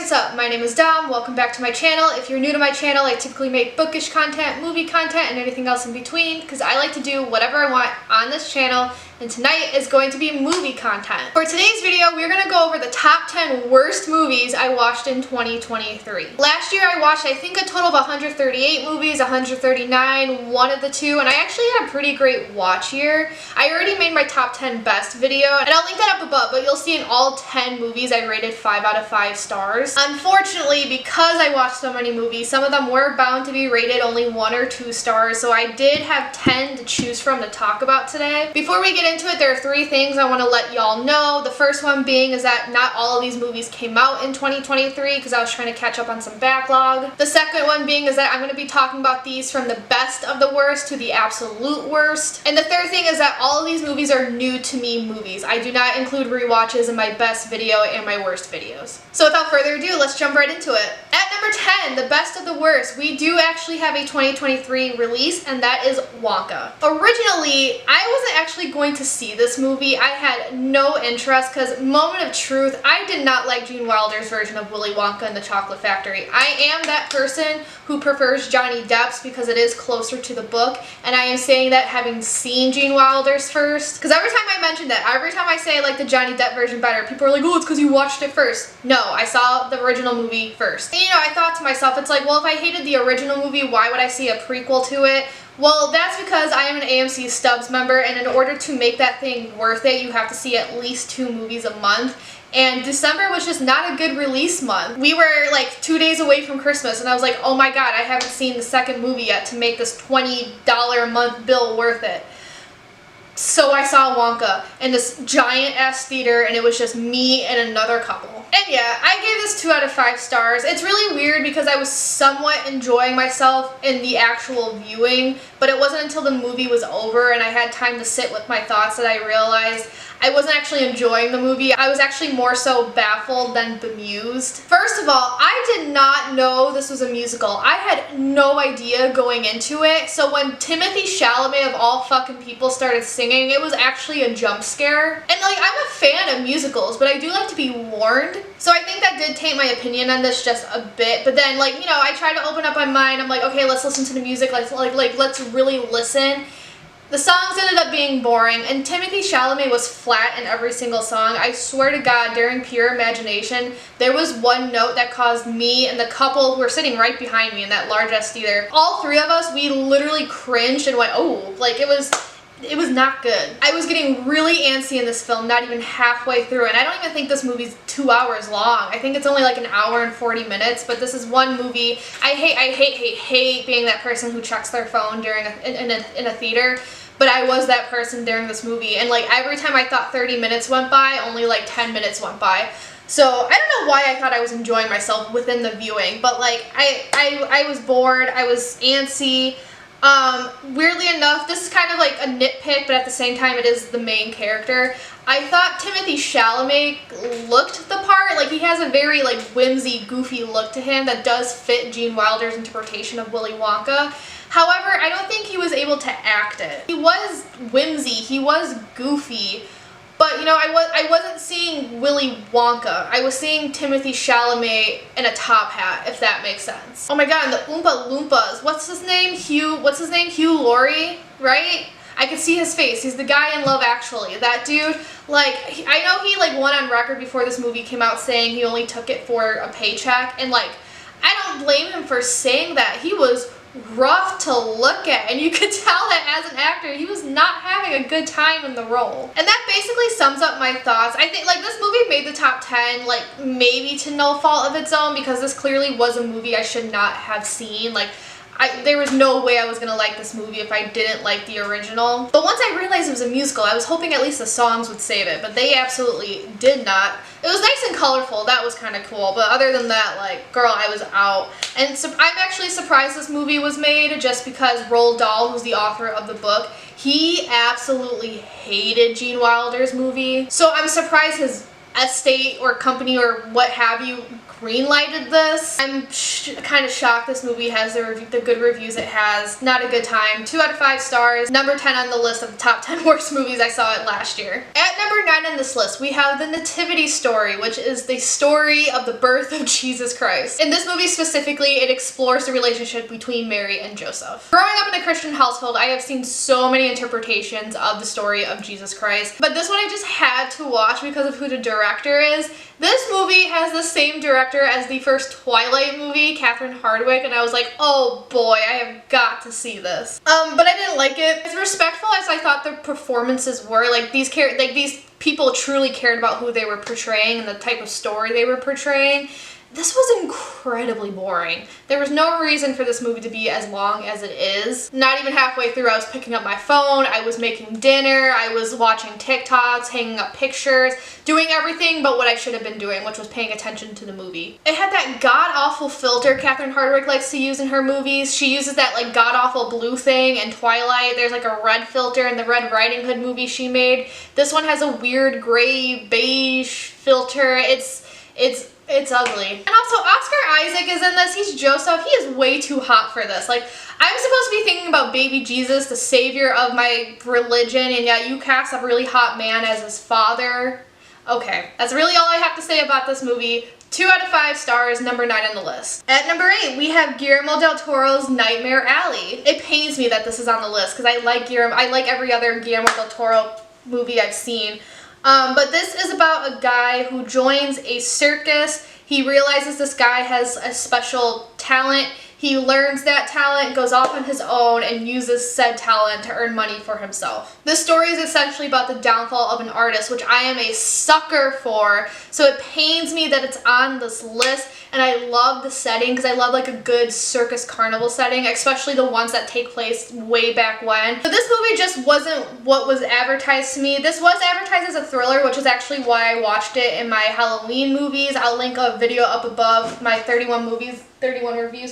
what's up? My name is Dom. Welcome back to my channel. If you're new to my channel, I typically make bookish content, movie content, and anything else in between because I like to do whatever I want on this channel, and tonight is going to be movie content. For today's video, we're going to go over the top 10 worst movies I watched in 2023. Last year I watched, I think, a total of 138 movies, 139, one of the two, and I actually had a pretty great watch year. I already made my top 10 best video, and I'll link that up above, but you'll see in all 10 movies I rated 5 out of 5 stars. Unfortunately, because I watched so many movies, some of them were bound to be rated only 1 or 2 stars, so I did have 10 to choose from to talk about today. Before we get into it, there are 3 things I want to let y'all know. The first one being is that not all of these movies came out in 2023 because I was trying to catch up on some backlog. The second one being is that I'm going to be talking about these from the best of the worst to the absolute worst. And the third thing is that all of these movies are new to me movies. I do not include rewatches in my best video and my worst videos. So without further ado, let's jump right into it. At number 10, the best of the worst, we do actually have a 2023 release, and that is Wonka. Originally, I wasn't actually going to see this movie. I had no interest because, moment of truth, I did not like Gene Wilder's version of Willy Wonka and the Chocolate Factory. I am that person who prefers Johnny Depp's because it is closer to the book, and I am saying that having seen Gene Wilder's first, because every time I mention that, every time I say I like the Johnny Depp version better, people are like, oh, it's because you watched it first. No, I saw the original movie first. And, you know, I thought to myself, it's like, well, if I hated the original movie, why would I see a prequel to it? Well, that's because I am an AMC Stubs member, and in order to make that thing worth it, you have to see at least 2 movies a month. And December was just not a good release month. We were like 2 days away from Christmas, and I was like, oh my god, I haven't seen the second movie yet to make this $20 a month bill worth it. So I saw Wonka in this giant ass theater, and it was just me and another couple. And yeah, I gave this 2 out of 5 stars. It's really weird because I was somewhat enjoying myself in the actual viewing, but it wasn't until the movie was over and I had time to sit with my thoughts that I realized I wasn't actually enjoying the movie. I was actually more so baffled than bemused. First of all, I did not know this was a musical. I had no idea going into it, so when Timothée Chalamet of all fucking people started singing, it was actually a jump scare. And like, I'm a fan of musicals, but I do like to be warned. So I think that did taint my opinion on this just a bit, but then, like, you know, I tried to open up my mind. I'm like, okay, let's listen to the music, let's really listen. The songs ended up being boring, and Timothée Chalamet was flat in every single song. I swear to God, during pure imagination, there was one note that caused me and the couple who were sitting right behind me in that large-ass theater, all 3 of us, we literally cringed and went, oh, like, it was not good. I was getting really antsy in this film, not even halfway through, and I don't even think this movie's 2 hours long. I think it's only like 1 hour and 40 minutes, but this is one movie. I hate being that person who checks their phone during in a theater. But I was that person during this movie, and like every time I thought 30 minutes went by, only like 10 minutes went by. So I don't know why I thought I was enjoying myself within the viewing, but like I was bored, I was antsy. Weirdly enough, this is kind of like a nitpick, but at the same time it is the main character. I thought Timothée Chalamet looked the part. Like, he has a very like whimsy, goofy look to him that does fit Gene Wilder's interpretation of Willy Wonka. However, I don't think he was able to act it. He was whimsy, he was goofy, but you know, I wasn't seeing Willy Wonka. I was seeing Timothée Chalamet in a top hat, if that makes sense. Oh my god, and the Oompa Loompas. What's his name? Hugh Laurie, right? I could see his face. He's the guy in Love Actually. That dude, like, I know he like went on record before this movie came out saying he only took it for a paycheck, and like, I don't blame him for saying that. He was rough to look at, and you could tell that as an actor he was not having a good time in the role. And that basically sums up my thoughts. I think like this movie made the top 10 like maybe to no fault of its own, because this clearly was a movie I should not have seen. Like, there was no way I was gonna like this movie if I didn't like the original. But once I realized it was a musical, I was hoping at least the songs would save it, but they absolutely did not. It was nice and colorful, that was kind of cool, but other than that, like, girl, I was out. And so I'm actually surprised this movie was made, just because Roald Dahl, who's the author of the book, he absolutely hated Gene Wilder's movie. So I'm surprised his estate or company or what have you greenlighted this. I'm kind of shocked this movie has the good reviews it has. Not a good time. 2 out of 5 stars. Number 10 on the list of the top 10 worst movies I saw it last year. At number 9 on this list, we have the Nativity Story, which is the story of the birth of Jesus Christ. In this movie specifically, it explores the relationship between Mary and Joseph. Growing up in a Christian household, I have seen so many interpretations of the story of Jesus Christ, but this one I just had to watch because of who the director is. This movie has the same director as the first Twilight movie, Catherine Hardwicke, and I was like, oh boy, I have got to see this. But I didn't like it. As respectful as I thought the performances were, like these people truly cared about who they were portraying and the type of story they were portraying. This was incredibly boring. There was no reason for this movie to be as long as it is. Not even halfway through, I was picking up my phone, I was making dinner, I was watching TikToks, hanging up pictures, doing everything but what I should have been doing, which was paying attention to the movie. It had that god-awful filter Catherine Hardwicke likes to use in her movies. She uses that like god-awful blue thing in Twilight. There's like a red filter in the Red Riding Hood movie she made. This one has a weird gray beige filter. It's ugly. And also, Oscar Isaac is in this. He's Joseph. He is way too hot for this. Like, I'm supposed to be thinking about baby Jesus, the savior of my religion, and yet you cast a really hot man as his father. Okay, that's really all I have to say about this movie. 2 out of 5 stars, number 9 on the list. At number 8, we have Guillermo del Toro's Nightmare Alley. It pains me that this is on the list because I like every other Guillermo del Toro movie I've seen. But this is about a guy who joins a circus. He realizes this guy has a special talent. He learns that talent, goes off on his own, and uses said talent to earn money for himself. This story is essentially about the downfall of an artist, which I am a sucker for, so it pains me that it's on this list, and I love the setting because I love like a good circus carnival setting, especially the ones that take place way back when. But this movie just wasn't what was advertised to me. This was advertised as a thriller, which is actually why I watched it in my Halloween movies. I'll link a video up above, my 31 reviews.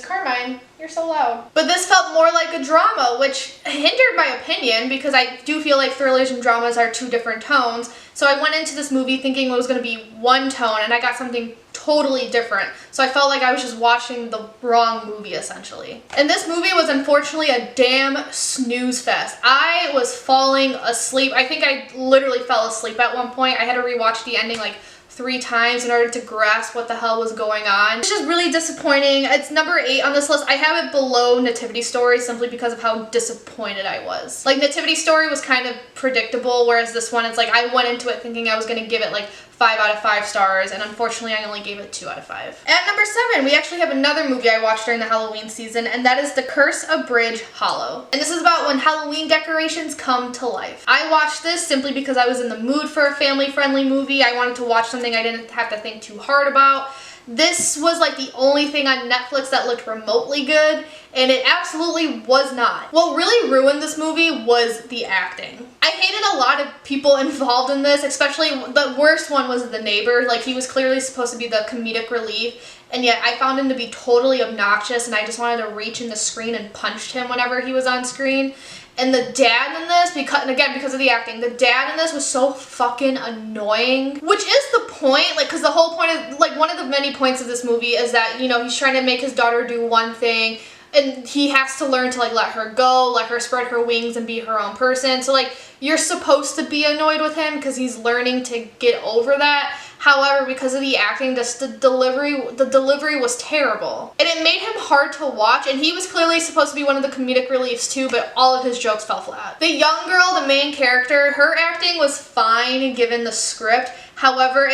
Carmine, you're so loud. But this felt more like a drama, which hindered my opinion because I do feel like thrillers and dramas are 2 different tones. So I went into this movie thinking it was going to be one tone, and I got something totally different. So I felt like I was just watching the wrong movie, essentially. And this movie was unfortunately a damn snooze fest. I was falling asleep. I think I literally fell asleep at one point. I had to rewatch the ending like 3 times in order to grasp what the hell was going on. It's just really disappointing. It's number 8 on this list. I have it below Nativity Story simply because of how disappointed I was. Like, Nativity Story was kind of predictable, whereas this one, it's like I went into it thinking I was going to give it like 5 out of 5 stars, and unfortunately I only gave it 2 out of 5. At number 7, we actually have another movie I watched during the Halloween season, and that is The Curse of Bridge Hollow. And this is about when Halloween decorations come to life. I watched this simply because I was in the mood for a family-friendly movie. I wanted to watch something I didn't have to think too hard about. This was like the only thing on Netflix that looked remotely good, and it absolutely was not. What really ruined this movie was the acting. I hated a lot of people involved in this, especially the worst one was the neighbor. Like, he was clearly supposed to be the comedic relief, and yet I found him to be totally obnoxious, and I just wanted to reach in the screen and punched him whenever he was on screen. And the dad in this, because of the acting, the dad in this was so fucking annoying. Which is the point, like, because the whole point of, like, one of the many points of this movie is that, you know, he's trying to make his daughter do one thing, and he has to learn to, like, let her go, let her spread her wings and be her own person. So, like, you're supposed to be annoyed with him because he's learning to get over that. However, because of the acting, just the delivery was terrible. And it made him hard to watch, and he was clearly supposed to be one of the comedic reliefs too, but all of his jokes fell flat. The young girl, the main character, her acting was fine given the script. However,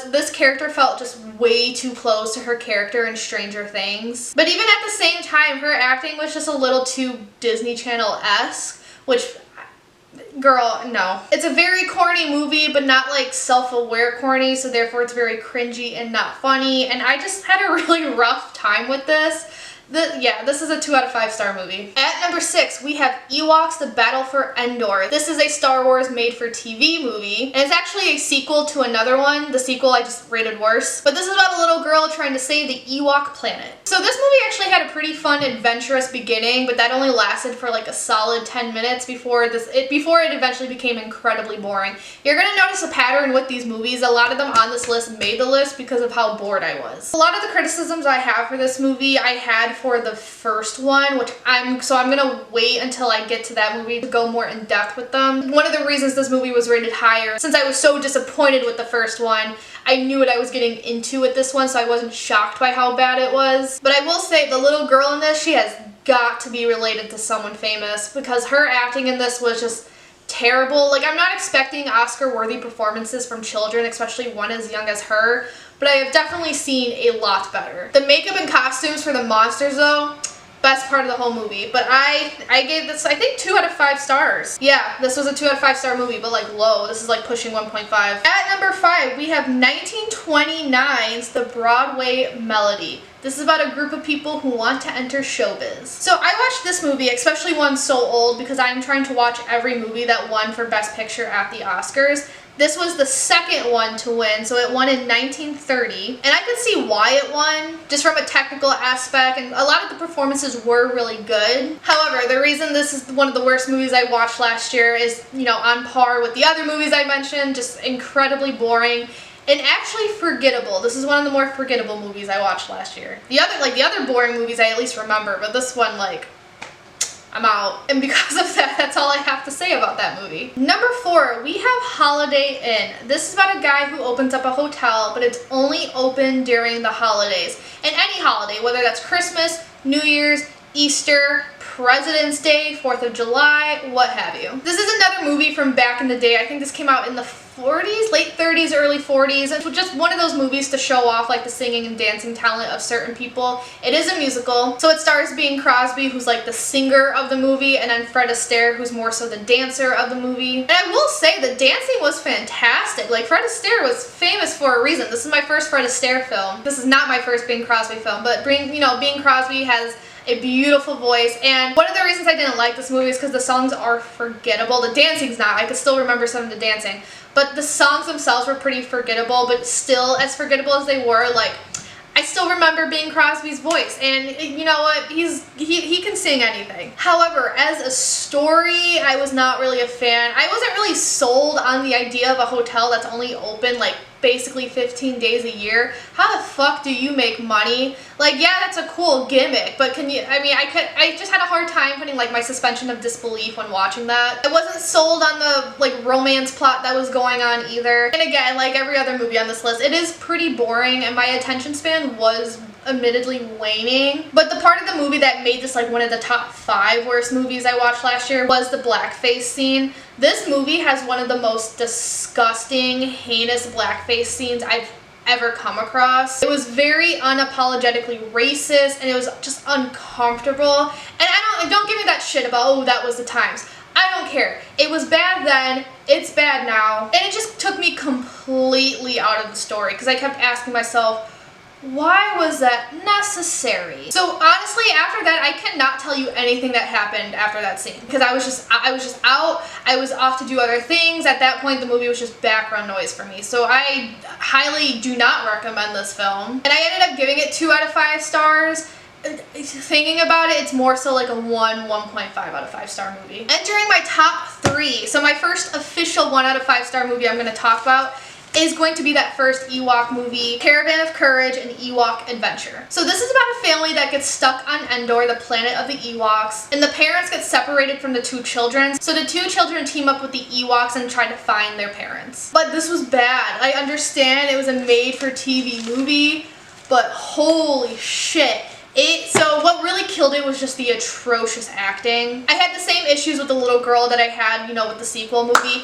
this character felt just way too close to her character in Stranger Things. But even at the same time, her acting was just a little too Disney Channel-esque, which, girl, no. It's a very corny movie, but not like self-aware corny, so therefore it's very cringy and not funny, and I just had a really rough time with this. Yeah, this is a 2 out of 5 star movie. At number 6, we have Ewoks: The Battle for Endor. This is a Star Wars made-for-TV movie, and it's actually a sequel to another one. The sequel I just rated worse. But this is about a little girl trying to save the Ewok planet. So this movie actually had a pretty fun, adventurous beginning, but that only lasted for like a solid 10 minutes before it eventually became incredibly boring. You're gonna notice a pattern with these movies. A lot of them on this list made the list because of how bored I was. A lot of the criticisms I have for this movie I had for the first one, which I'm gonna wait until I get to that movie to go more in depth with them. One of the reasons this movie was rated higher, since I was so disappointed with the first one, I knew what I was getting into with this one, so I wasn't shocked by how bad it was. But I will say the little girl in this, she has got to be related to someone famous, because her acting in this was just terrible. Like, I'm not expecting Oscar-worthy performances from children, especially one as young as her, but I have definitely seen a lot better. The makeup and costumes for the monsters, though, best part of the whole movie. But I gave this, I think, 2 out of 5 stars. Yeah, this was a 2 out of 5 star movie, but like low. This is like pushing 1.5. At number 5, we have 1929's The Broadway Melody. This is about a group of people who want to enter showbiz. So I watched this movie, especially one so old, because I'm trying to watch every movie that won for Best Picture at the Oscars. This was the second one to win, so it won in 1930, and I could see why it won, just from a technical aspect, and a lot of the performances were really good. However, the reason this is one of the worst movies I watched last year is, you know, on par with the other movies I mentioned, just incredibly boring, and actually forgettable. This is one of the more forgettable movies I watched last year. The other boring movies I at least remember, but this one, like, I'm out. And because of that, that's all I have to say about that movie. Number 4, we have Holiday Inn. This is about a guy who opens up a hotel, but it's only open during the holidays. And any holiday, whether that's Christmas, New Year's, Easter, President's Day, 4th of July, what have you. This is another movie from back in the day. I think this came out in the 40s, late 30s, early 40s. It's just one of those movies to show off like the singing and dancing talent of certain people. It is a musical, so it stars Bing Crosby, who's like the singer of the movie, and then Fred Astaire, who's more so the dancer of the movie. And I will say the dancing was fantastic. Like, Fred Astaire was famous for a reason. This is my first Fred Astaire film. This is not my first Bing Crosby film, but Bing Crosby has a beautiful voice, and one of the reasons I didn't like this movie is because the songs are forgettable. The dancing's not. I could still remember some of the dancing, but the songs themselves were pretty forgettable, but still as forgettable as they were, like, I still remember Bing Crosby's voice, and you know what, he can sing anything. However, as a story, I was not really a fan. I wasn't really sold on the idea of a hotel that's only open like basically 15 days a year. How the fuck do you make money? Like, yeah, that's a cool gimmick, but I just had a hard time putting like my suspension of disbelief when watching that. I wasn't sold on the like romance plot that was going on either. And again, like every other movie on this list, it is pretty boring, and my attention span was admittedly waning. But the part of the movie that made this like one of the top 5 worst movies I watched last year was the blackface scene. This movie has one of the most disgusting, heinous blackface scenes I've ever come across. It was very unapologetically racist, and it was just uncomfortable. And don't give me that shit about, oh, that was the times. I don't care. It was bad then, it's bad now. And it just took me completely out of the story, because I kept asking myself, why was that necessary? So honestly, after that, I cannot tell you anything that happened after that scene, because I was just out. I was off to do other things. At that point, the movie was just background noise for me. So I highly do not recommend this film. And I ended up giving it 2 out of 5 stars. Thinking about it, it's more so like a 1.5 out of 5 star movie. Entering my top 3. So my first official 1 out of 5 star movie I'm going to talk about is going to be that first Ewok movie, Caravan of Courage and Ewok Adventure. So this is about a family that gets stuck on Endor, the planet of the Ewoks, and the parents get separated from the 2 children. So the 2 children team up with the Ewoks and try to find their parents. But this was bad. I understand it was a made-for-TV movie, but holy shit. So what really killed it was just the atrocious acting. I had the same issues with the little girl that I had, with the sequel movie.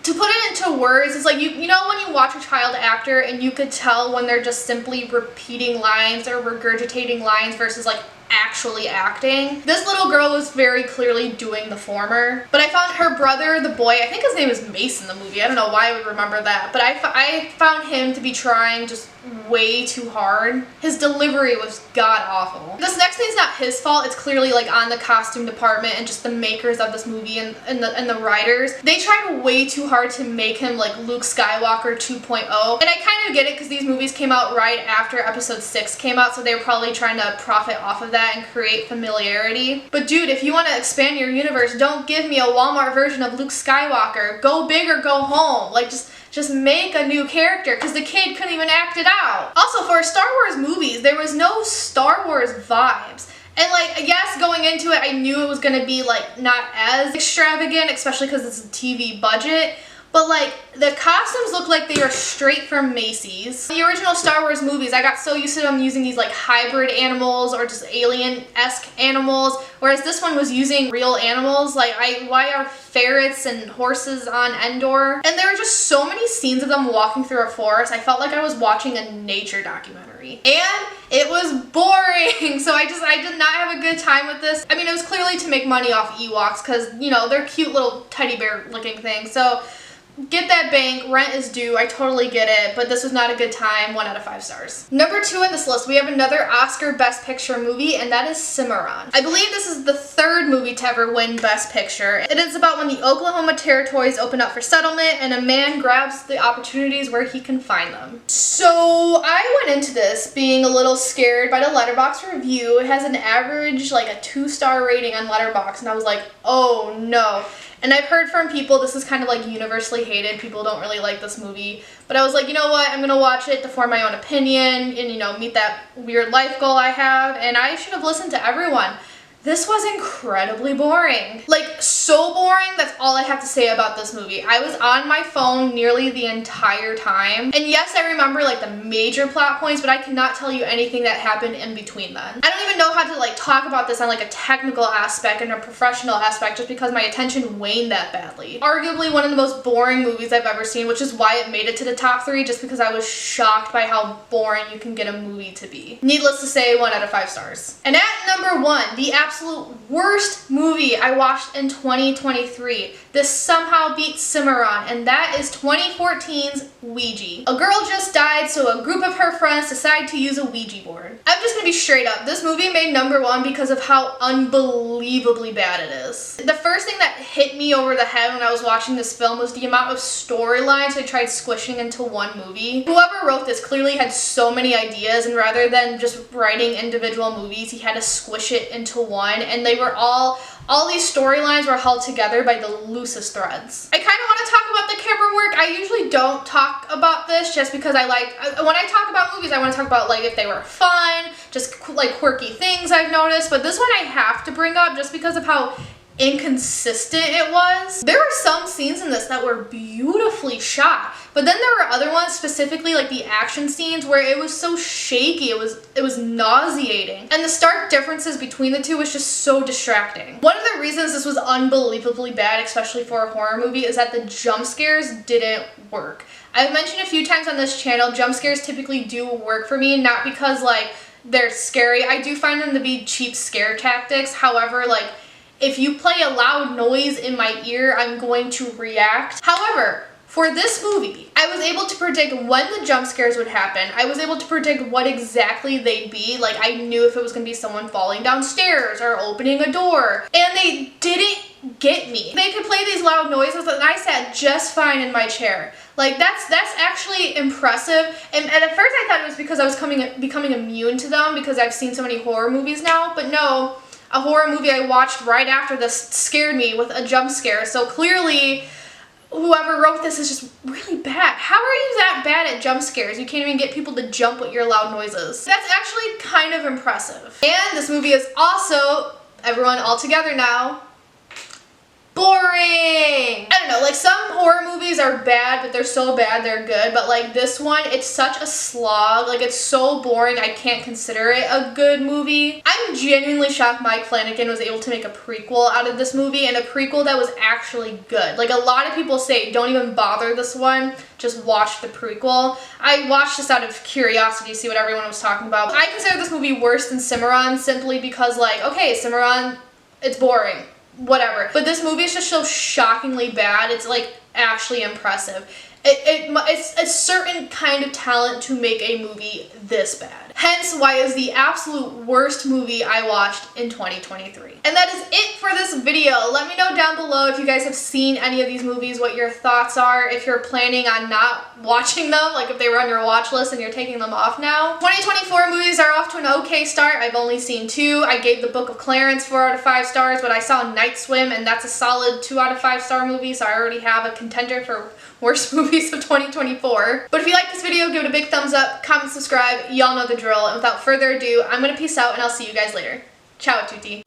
To put it into words, it's like, you know when you watch a child actor and you could tell when they're just simply repeating lines or regurgitating lines versus like actually acting. This little girl was very clearly doing the former, but I found her brother, the boy, I think his name is Mace in the movie, I don't know why I would remember that, but I found him to be trying just way too hard. His delivery was god awful. This next thing's not his fault, it's clearly like on the costume department and just the makers of this movie and the writers. They tried way too hard to make him like Luke Skywalker 2.0, and I kind of get it because these movies came out right after episode 6 came out, so they were probably trying to profit off of that and create familiarity. But dude, if you want to expand your universe, don't give me a Walmart version of Luke Skywalker. Go big or go home. Like just make a new character, because the kid couldn't even act it out. Also, for Star Wars movies, there was no Star Wars vibes. And like, yes, going into it, I knew it was gonna be like not as extravagant, especially because it's a TV budget. But like, the costumes look like they are straight from Macy's. The original Star Wars movies, I got so used to them using these like hybrid animals or just alien-esque animals, whereas this one was using real animals. Like, why are ferrets and horses on Endor? And there were just so many scenes of them walking through a forest. I felt like I was watching a nature documentary. And it was boring, so I did not have a good time with this. I mean, it was clearly to make money off Ewoks, because, you know, they're cute little teddy bear looking things, so get that bank, rent is due, I totally get it, but this was not a good time, 1 out of 5 stars. Number 2 in this list, we have another Oscar Best Picture movie, and that is Cimarron. I believe this is the 3rd movie to ever win Best Picture. It is about when the Oklahoma territories open up for settlement, and a man grabs the opportunities where he can find them. So I went into this being a little scared by the Letterboxd review. It has an average, like a 2-star rating on Letterboxd, and I was like, oh no. And I've heard from people this is kind of like universally hated. People don't really like this movie. But I was like, you know what? I'm going to watch it to form my own opinion and, you know, meet that weird life goal I have. And I should have listened to everyone. This was incredibly boring. Like, so boring, that's all I have to say about this movie. I was on my phone nearly the entire time. And yes, I remember like the major plot points, but I cannot tell you anything that happened in between then. I don't even know how to like talk about this on like a technical aspect and a professional aspect just because my attention waned that badly. Arguably one of the most boring movies I've ever seen, which is why it made it to the top 3, just because I was shocked by how boring you can get a movie to be. Needless to say, 1 out of 5 stars. And at number 1, the absolute worst movie I watched in 2023. This somehow beats Cimarron, and that is 2014's Ouija. A girl just died, so a group of her friends decide to use a Ouija board. I'm just gonna be straight up. This movie made number 1 because of how unbelievably bad it is. The first thing that hit me over the head when I was watching this film was the amount of storylines they tried squishing into one movie. Whoever wrote this clearly had so many ideas, and rather than just writing individual movies, he had to squish it into one, and they were all these storylines were held together by the loosest threads. I kind of want to talk about the camera work. I usually don't talk about this just because when I talk about movies, I want to talk about like if they were fun, just like quirky things I've noticed, but this one I have to bring up just because of how inconsistent it was. There were some scenes in this that were beautifully shot, but then there were other ones, specifically like the action scenes, where it was so shaky, it was nauseating. And the stark differences between the two was just so distracting. One of the reasons this was unbelievably bad, especially for a horror movie, is that the jump scares didn't work. I've mentioned a few times on this channel, jump scares typically do work for me, not because like they're scary. I do find them to be cheap scare tactics. However, like if you play a loud noise in my ear, I'm going to react. However, for this movie, I was able to predict when the jump scares would happen. I was able to predict what exactly they'd be. Like, I knew if it was going to be someone falling downstairs or opening a door. And they didn't get me. They could play these loud noises and I sat just fine in my chair. Like, that's actually impressive. And at first I thought it was because I was becoming immune to them because I've seen so many horror movies now. But no, a horror movie I watched right after this scared me with a jump scare. So clearly, whoever wrote this is just really bad. How are you that bad at jump scares? You can't even get people to jump with your loud noises. That's actually kind of impressive. And this movie is also, everyone all together now, boring. I don't know, like some horror movies are bad, but they're so bad they're good, but like this one, it's such a slog. Like it's so boring, I can't consider it a good movie. I'm genuinely shocked Mike Flanagan was able to make a prequel out of this movie, and a prequel that was actually good. Like a lot of people say, don't even bother this one, just watch the prequel. I watched this out of curiosity to see what everyone was talking about. I consider this movie worse than Cimarron simply because, like, okay, Cimarron, it's boring. Whatever. But this movie is just so shockingly bad. It's like actually impressive. It's a certain kind of talent to make a movie this bad. Hence why it's the absolute worst movie I watched in 2023. And that is it for this video. Let me know down below if you guys have seen any of these movies, what your thoughts are, if you're planning on not watching them, like if they were on your watch list and you're taking them off now. 2024 movies are off to an okay start. I've only seen 2. I gave The Book of Clarence 4 out of 5 stars, but I saw Night Swim and that's a solid 2 out of 5 star movie, so I already have a contender for worst movies of 2024. But if you like this video, give it a big thumbs up, comment, subscribe, y'all know the drill. And without further ado, I'm gonna peace out and I'll see you guys later. Ciao a tutti.